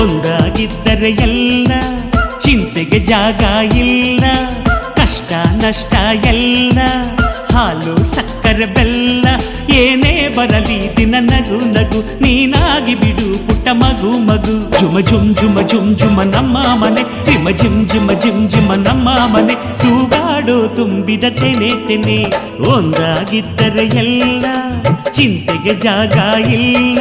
ಒಂದಾಗಿದ್ದರೆ ಎಲ್ಲ ಚಿಂತೆಗೆ ಜಾಗ ಇಲ್ಲ, ಕಷ್ಟ ನಷ್ಟ ಎಲ್ಲ ಹಾಲು ಸಕ್ಕರೆ ಬೆಲ್ಲ, ಏನೇ ಬರಲಿ ದಿನ ನಗು ನಗು ನೀನಾಗಿ ಬಿಡು ಪುಟ್ಟ ಮಗು ಮಗು. ಜುಮ ಜುಮ್ ಜುಮ ಜುಮ್ ಜುಮ ನಮ್ಮ ಮನೆ, ರಿಮ ಜಿಮ್ ಜಿಮ ಜಿಮ್ ಜಿಮ ನಮ್ಮ ಮನೆ, ತೂಗಾಡೋ ತುಂಬಿದ ತೆನೆ ತೆನೆ. ಒಂದಾಗಿದ್ದರೆ ಎಲ್ಲ ಚಿಂತೆಗೆ ಜಾಗ ಇಲ್ಲ.